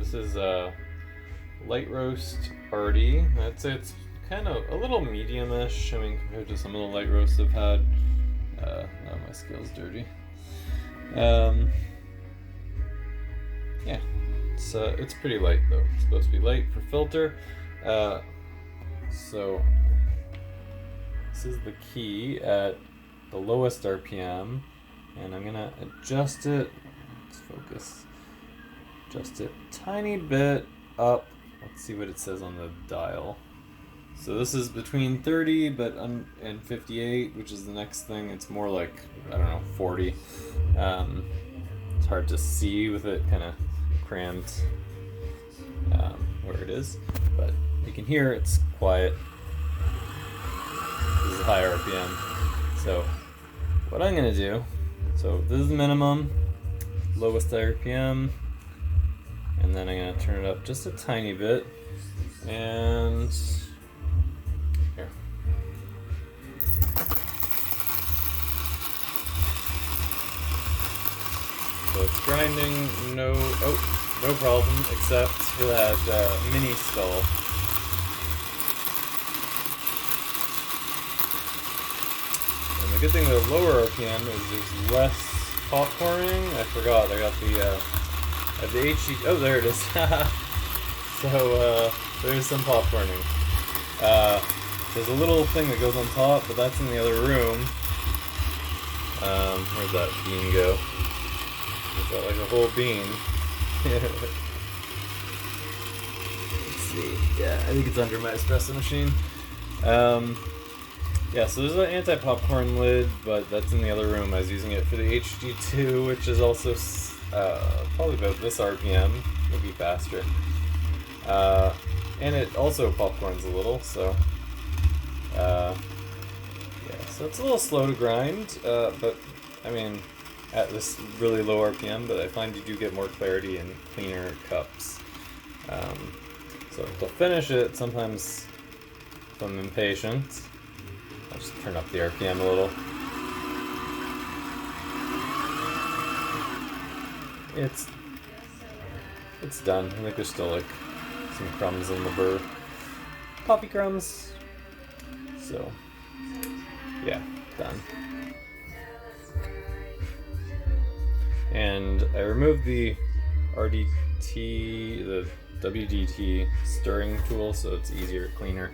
This is light roast arty. I'd say it's kind of a little medium-ish. I mean, compared to some of the light roasts I've had. Oh, my scale's dirty. Yeah, it's pretty light though. It's supposed to be light for filter. So this is the key at the lowest RPM, and I'm gonna adjust it. Let's focus. Adjust it tiny bit up. Let's see what it says on the dial. So this is between 30 and 58, which is the next thing. It's more like, I don't know, 40. It's hard to see with it kind of crammed where it is, but you can hear it's quiet. This is higher RPM. So what I'm gonna do, so this is the minimum, lowest RPM, and then I'm gonna turn it up just a tiny bit, and here. So it's grinding, no problem, except for that mini stall. And the good thing with lower RPM is there's less popcorning. I forgot, I got the HD, oh there it is. So there's some popcorning. There's a little thing that goes on top, but that's in the other room. Where'd that bean go? It's got like a whole bean. Let's see. Yeah, I think it's under my espresso machine. Yeah, so there's an anti-popcorn lid, but that's in the other room. I was using it for the HD2, which is also probably about this RPM, maybe faster. And it also popcorns a little, so yeah, so it's a little slow to grind, but I mean, at this really low RPM, but I find you do get more clarity and cleaner cups. So to finish it, sometimes if I'm impatient, I'll just turn up the RPM a little. It's done. I think there's still like some crumbs in the burr. Poppy crumbs. So, yeah, done. And I removed the the WDT stirring tool, so it's easier, cleaner.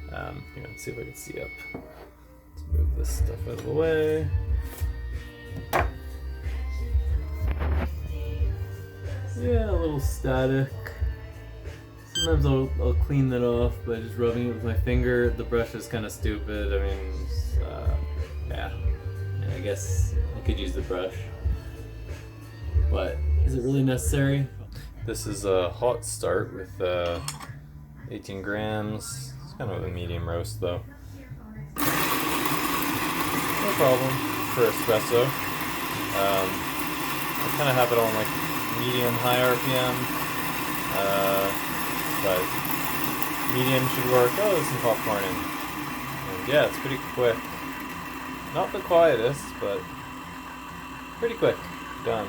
Here, let's see if I can see up. Let's move this stuff out of the way. Yeah, a little static. Sometimes I'll clean that off by just rubbing it with my finger. The brush is kind of stupid. I mean, yeah. I guess I could use the brush. But is it really necessary? This is a hot start with 18 grams. It's kind of a medium roast though. No problem for espresso. I kind of have it on like medium high RPM. But medium should work. Oh, there's some popcorning. And yeah, it's pretty quick. Not the quietest, but pretty quick. Done.